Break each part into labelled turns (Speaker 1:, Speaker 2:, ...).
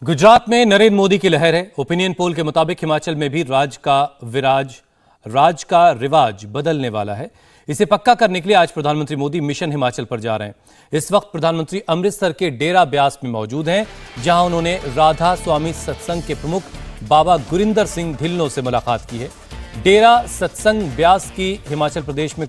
Speaker 1: गुजरात में नरेंद्र मोदी की लहर है। ओपिनियन पोल के मुताबिक हिमाचल में भी राज का रिवाज बदलने वाला है। इसे पक्का करने के लिए आज प्रधानमंत्री मोदी मिशन हिमाचल पर जा रहे हैं। इस वक्त प्रधानमंत्री अमृतसर के डेरा ब्यास में मौजूद हैं, जहां उन्होंने राधा स्वामी सत्संग के प्रमुख बाबा गुरिंदर सिंह ढिल्लों से मुलाकात की है। डेरा सत्संग ब्यास की हिमाचल प्रदेश में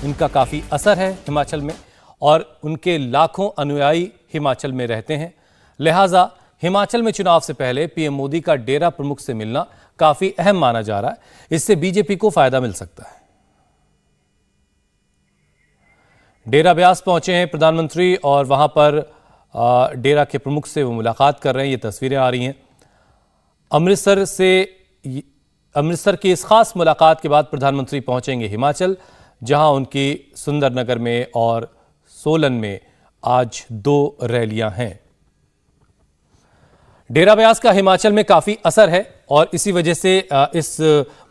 Speaker 1: इनका काफी असर है हिमाचल में, और उनके लाखों अनुयायी हिमाचल में रहते हैं। लिहाजा हिमाचल में चुनाव से पहले पीएम मोदी का डेरा प्रमुख से मिलना काफी अहम माना जा रहा है। इससे बीजेपी को फायदा मिल सकता है। डेरा ब्यास पहुंचे हैं प्रधानमंत्री और वहां पर डेरा के प्रमुख से वो मुलाकात कर रहे हैं। ये तस्वीरें आ रही हैं अमृतसर की इस खास मुलाकात के बाद प्रधानमंत्री पहुंचेंगे हिमाचल, जहां उनकी सुंदरनगर में और सोलन में आज 2 रैलियां हैं। डेरा ब्यास का हिमाचल में काफी असर है और इसी वजह से इस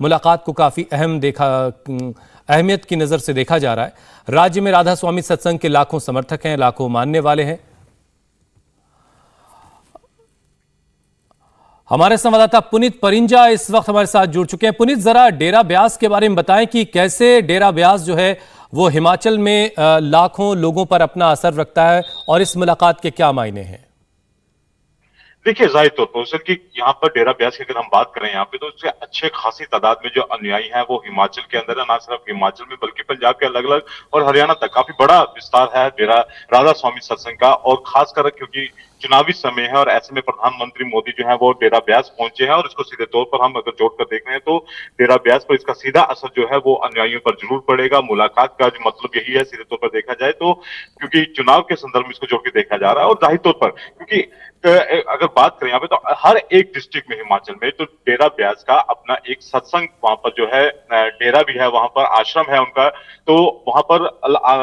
Speaker 1: मुलाकात को काफी अहमियत की नजर से देखा जा रहा है। राज्य में राधा स्वामी सत्संग के लाखों समर्थक हैं, लाखों मानने वाले हैं। हमारे संवाददाता पुनीत परिंजा इस वक्त हमारे साथ जुड़ चुके हैं। पुनीत, जरा डेरा ब्यास के बारे में बताएं कि कैसे डेरा ब्यास जो है वो हिमाचल में लाखों लोगों पर अपना असर रखता है और इस मुलाकात के क्या मायने हैं?
Speaker 2: देखिए, जाहिर तौर पर सर कि यहाँ पर डेरा ब्यास की अगर हम बात करें यहाँ पे, तो उससे अच्छे खासी तादाद में जो अनुयायी हैं वो हिमाचल के अंदर है। ना सिर्फ हिमाचल में बल्कि पंजाब के अलग अलग और हरियाणा तक काफी बड़ा विस्तार है डेरा राधा स्वामी सत्संग का। और खासकर क्योंकि चुनावी समय है और ऐसे में प्रधानमंत्री मोदी जो है वो डेरा ब्यास पहुंचे हैं, और इसको सीधे तौर पर हम अगर जोड़कर देख रहे हैं तो डेरा ब्यास पर इसका सीधा असर जो है वो अनुयायियों पर जरूर पड़ेगा। मुलाकात का जो मतलब यही है सीधे तौर पर देखा जाए तो, क्योंकि चुनाव के संदर्भ में इसको जोड़ के देखा जा रहा है। और जाहिर तौर पर क्योंकि अगर बात करें यहाँ पे तो हर एक डिस्ट्रिक्ट में हिमाचल में तो डेरा ब्यास का अपना एक सत्संग वहां पर जो है डेरा भी है, वहां पर आश्रम है उनका, तो वहां पर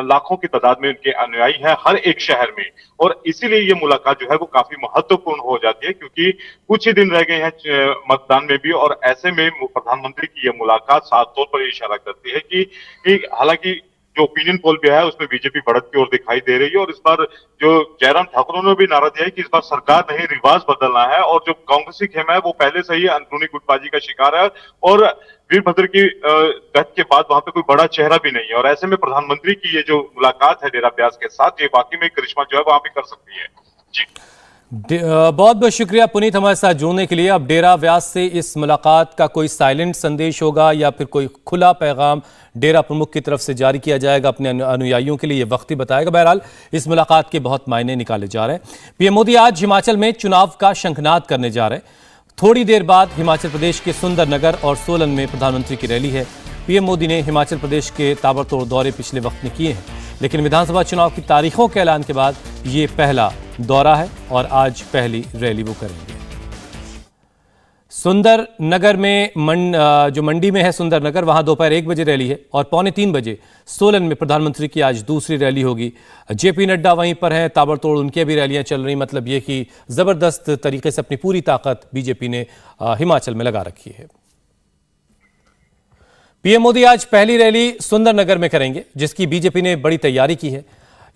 Speaker 2: लाखों की तादाद में उनके अनुयायी है हर एक शहर में। और इसीलिए ये मुलाकात जो है वो काफी महत्वपूर्ण हो जाती है, क्योंकि कुछ ही दिन रह गए हैं मतदान में भी। और ऐसे में प्रधानमंत्री की ये मुलाकात साफ तौर पर इशारा करती है कि हालांकि जो ओपिनियन पोल भी है उसमें बीजेपी बढ़त की ओर दिखाई दे रही है। और इस बार जो जयराम ठाकुर ने भी नारा दिया है कि इस बार सरकार नहीं रिवाज बदलना है, और जो कांग्रेसी खेमा है वो पहले से ही अंदरूनी गुटबाजी का शिकार है और वीरभद्र की डेथ के बाद वहां पे कोई बड़ा चेहरा भी नहीं है। और ऐसे में प्रधानमंत्री की ये जो मुलाकात है डेरा ब्यास के साथ, ये वाकई में करिश्मा जो है वहां पे कर सकती है। जी
Speaker 1: बहुत बहुत शुक्रिया पुनीत हमारे साथ जुड़ने के लिए। अब डेरा व्यास से इस मुलाकात का कोई साइलेंट संदेश होगा या फिर कोई खुला पैगाम डेरा प्रमुख की तरफ से जारी किया जाएगा अपने अनुयायियों के लिए, ये वक्त ही बताएगा। बहरहाल इस मुलाकात के बहुत मायने निकाले जा रहे हैं। पीएम मोदी आज हिमाचल में चुनाव का शंखनाद करने जा रहे हैं। थोड़ी देर बाद हिमाचल प्रदेश के सुंदरनगर और सोलन में प्रधानमंत्री की रैली है। पीएम मोदी ने हिमाचल प्रदेश के ताबड़तोड़ दौरे पिछले वक्त में किए हैं, लेकिन विधानसभा चुनाव की तारीखों के ऐलान के बाद ये पहला दौरा है और आज पहली रैली वो करेंगे। सुंदरनगर में जो मंडी में है सुंदरनगर, वहां दोपहर 1 बजे रैली है और 2:45 बजे सोलन में प्रधानमंत्री की आज दूसरी रैली होगी। जेपी नड्डा वहीं पर हैं, ताबड़तोड़ उनकी भी रैलियां चल रही। मतलब ये कि जबरदस्त तरीके से अपनी पूरी ताकत बीजेपी ने हिमाचल में लगा रखी है। पीएम मोदी आज पहली रैली सुंदरनगर में करेंगे, जिसकी बीजेपी ने बड़ी तैयारी की है।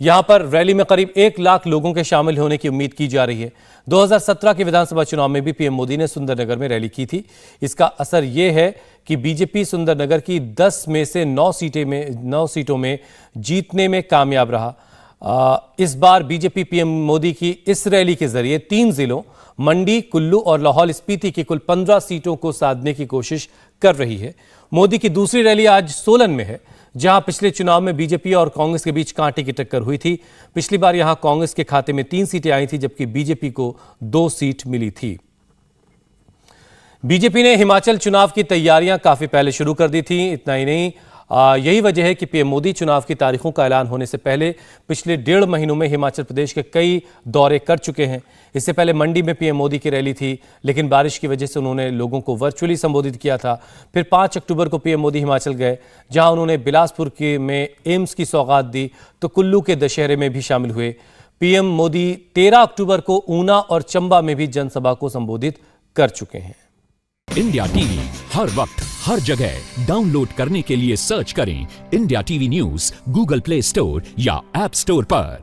Speaker 1: यहां पर रैली में करीब 1 लाख लोगों के शामिल होने की उम्मीद की जा रही है। 2017 के विधानसभा चुनाव में भी पीएम मोदी ने सुंदरनगर में रैली की थी। इसका असर यह है कि बीजेपी सुंदरनगर की 10 में से 9 सीटों में जीतने में कामयाब रहा। इस बार बीजेपी पीएम मोदी की इस रैली के जरिए 3 जिलों मंडी, कुल्लू और लाहौल स्पीति की कुल 15 सीटों को साधने की कोशिश कर रही है। मोदी की दूसरी रैली आज सोलन में है, जहां पिछले चुनाव में बीजेपी और कांग्रेस के बीच कांटे की टक्कर हुई थी। पिछली बार यहां कांग्रेस के खाते में 3 सीटें आई थी, जबकि बीजेपी को 2 सीट मिली थी। बीजेपी ने हिमाचल चुनाव की तैयारियां काफी पहले शुरू कर दी थी। इतना ही नहीं, यही वजह है कि पीएम मोदी चुनाव की तारीखों का ऐलान होने से पहले पिछले 1.5 महीनों में हिमाचल प्रदेश के कई दौरे कर चुके हैं। इससे पहले मंडी में पीएम मोदी की रैली थी, लेकिन बारिश की वजह से उन्होंने लोगों को वर्चुअली संबोधित किया था। फिर 5 अक्टूबर को पीएम मोदी हिमाचल गए, जहां उन्होंने बिलासपुर में एम्स की सौगात दी, तो कुल्लू के दशहरे में भी शामिल हुए। पीएम मोदी 13 अक्टूबर को ऊना और चंबा में भी जनसभा को संबोधित कर चुके हैं।
Speaker 3: इंडिया टीवी हर वक्त हर जगह डाउनलोड करने के लिए सर्च करें India TV news Google play store या ऐप स्टोर पर।